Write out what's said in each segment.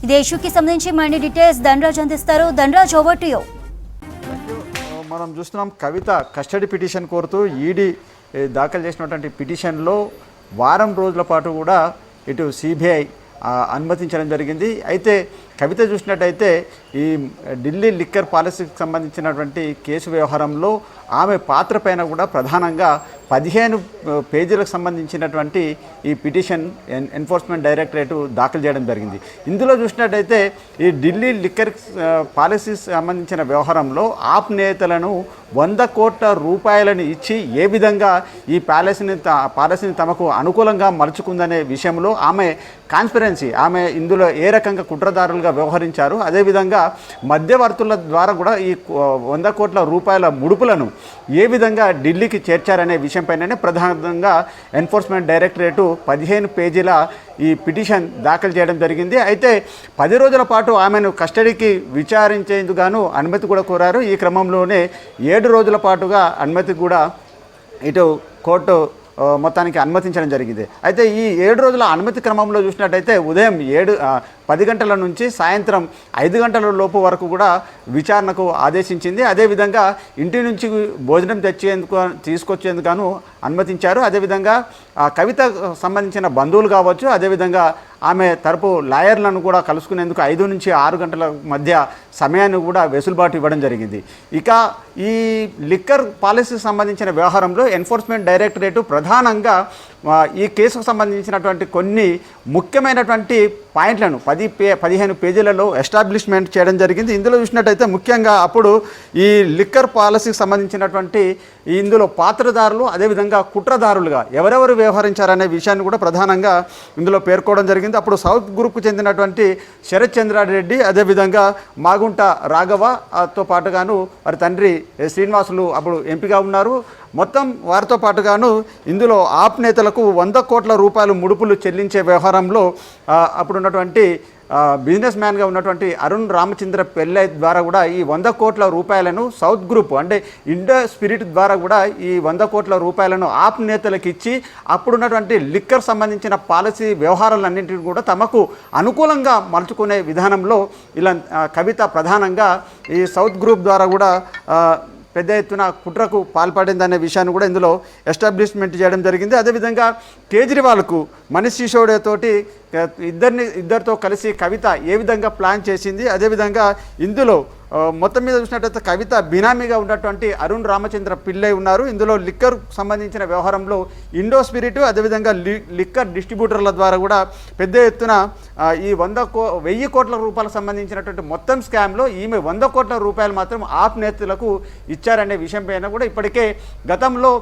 ఇదే ఇష్యూకి సంబంధించి మరిన్ని డీటెయిల్స్ ధనరాజ్ అందిస్తారు. Dhanraj, over to you. మనం చూస్తున్నాం కవిత కస్టడీ పిటిషన్ కోరుతూ ఈడీ దాఖలు చేసినటువంటి పిటిషన్లో వారం రోజుల పాటు కూడా ఇటు సిబిఐ అనుమతించడం జరిగింది. అయితే కవిత చూసినట్టయితే ఈ ఢిల్లీ లిక్కర్ పాలసీకి సంబంధించినటువంటి కేసు వ్యవహారంలో ఆమె పాత్ర పైన కూడా ప్రధానంగా 15 పేజీలకు సంబంధించినటువంటి ఈ పిటిషన్ ఎన్ఫోర్స్మెంట్ డైరెక్టరేటు దాఖలు చేయడం జరిగింది. ఇందులో చూసినట్టయితే ఈ ఢిల్లీ లిక్కర్ పాలసీకి సంబంధించిన వ్యవహారంలో ఆప్ నేతలను 100 కోట్ల రూపాయలను ఇచ్చి ఏ విధంగా ఈ పాలసీని తమకు అనుకూలంగా మలుచుకుందనే విషయంలో ఆమె కాన్స్పిరెన్సీ, ఆమె ఇందులో ఏ రకంగా కుట్రదారులుగా వ్యవహరించారు, అదేవిధంగా మధ్యవర్తుల ద్వారా కూడా ఈ 100 కోట్ల రూపాయల ముడుపులను ఏ విధంగా ఢిల్లీకి చేర్చారనే విషయంపైననే ప్రధానంగా ఎన్ఫోర్స్మెంట్ డైరెక్టరేటు 15 పేజీల ఈ పిటిషన్ దాఖలు చేయడం జరిగింది. అయితే 10 రోజుల పాటు ఆమెను కస్టడీకి విచారించేందుకు గాను అనుమతి కూడా కోరారు. ఈ క్రమంలోనే 7 రోజుల పాటుగా అనుమతి కూడా ఇటు కోర్టు మొత్తానికి అనుమతించడం జరిగింది. అయితే ఈ 7 రోజుల అనుమతి క్రమంలో చూసినట్టయితే ఉదయం 10 గంటల నుంచి సాయంత్రం 5 గంటల లోపు వరకు కూడా విచారణకు ఆదేశించింది. అదేవిధంగా ఇంటి నుంచి భోజనం తీసుకొచ్చేందుకు అనుమతించారు. అదేవిధంగా కవిత సంబంధించిన బంధువులు కావచ్చు, అదేవిధంగా ఆమె తరపు లాయర్లను కూడా కలుసుకునేందుకు 5 నుంచి 6 గంటల మధ్య సమయాన్ని కూడా వెసులుబాటు ఇవ్వడం జరిగింది. ఇక ఈ లిక్కర్ పాలసీకి సంబంధించిన వ్యవహారంలో ఎన్ఫోర్స్మెంట్ డైరెక్టరేటు ప్రధానంగా ఈ కేసుకు సంబంధించినటువంటి కొన్ని ముఖ్యమైనటువంటి పాయింట్లను 15 పేజీలలో ఎస్టాబ్లిష్మెంట్ చేయడం జరిగింది. ఇందులో చూసినట్టయితే ముఖ్యంగా అప్పుడు ఈ లిక్కర్ పాలసీకి సంబంధించినటువంటి ఇందులో పాత్రదారులు, అదేవిధంగా కుట్రదారులుగా ఎవరెవరు వ్యవహరించారనే విషయాన్ని కూడా ప్రధానంగా ఇందులో పేర్కోవడం జరిగింది. అప్పుడు సౌత్ గ్రూప్కు చెందినటువంటి శరత్ చంద్రారెడ్డి, అదేవిధంగా మాగుంట రాఘవతో పాటుగాను వారి తండ్రి శ్రీనివాసులు అప్పుడు ఎంపీగా ఉన్నారు. మొత్తం వారితో పాటుగాను ఇందులో ఆప్ నేతలకు 100 కోట్ల రూపాయలు ముడుపులు చెల్లించే వ్యవహారంలో అప్పుడున్నటువంటి బిజినెస్ మ్యాన్గా ఉన్నటువంటి అరుణ్ రామచంద్ర పెళ్ళై ద్వారా కూడా ఈ 100 కోట్ల రూపాయలను సౌత్ గ్రూప్ అంటే ఇండో స్పిరిట్ ద్వారా కూడా ఈ 100 కోట్ల రూపాయలను ఆప్ నేతలకు ఇచ్చి అప్పుడున్నటువంటి లిక్కర్ సంబంధించిన పాలసీ వ్యవహారాలన్నింటినీ కూడా తమకు అనుకూలంగా మలుచుకునే విధానంలో ఇలా కవిత ప్రధానంగా ఈ సౌత్ గ్రూప్ ద్వారా కూడా పెద్ద ఎత్తున కుట్రకు పాల్పడిందనే విషయాన్ని కూడా ఇందులో ఎస్టాబ్లిష్మెంట్ చేయడం జరిగింది. అదేవిధంగా కేజ్రీవాల్కు మనీష్ సిసోడియా తోటి ఇద్దరితో కలిసి కవిత ఏ విధంగా ప్లాన్ చేసింది, అదేవిధంగా ఇందులో మొత్తం మీద చూసినట్టయితే కవిత బినామీగా ఉన్నటువంటి అరుణ్ రామచంద్ర పిల్లై ఉన్నారు. ఇందులో లిక్కర్ సంబంధించిన వ్యవహారంలో ఇండో స్పిరిట్, అదేవిధంగా లిక్కర్ డిస్ట్రిబ్యూటర్ల ద్వారా కూడా పెద్ద ఎత్తున ఈ 1000 కోట్ల రూపాయలకు సంబంధించినటువంటి మొత్తం స్కామ్లో ఈమె 100 కోట్ల రూపాయలు మాత్రం ఆప్ నేతలకు ఇచ్చారనే విషయం పైన కూడా ఇప్పటికే గతంలో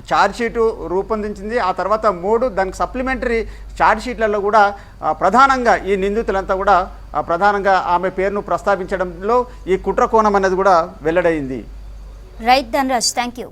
ఛార్జ్షీటు రూపొందించింది. ఆ తర్వాత 3 దానికి సప్లిమెంటరీ ఛార్జ్షీట్లలో కూడా ప్రధానంగా ఈ నిందితులంతా కూడా ప్రధానంగా ఆమె పేరును ప్రస్తావించడంలో ఈ కుట్ర కోణం అనేది కూడా వెల్లడైంది. Right Dhanraj, thank you.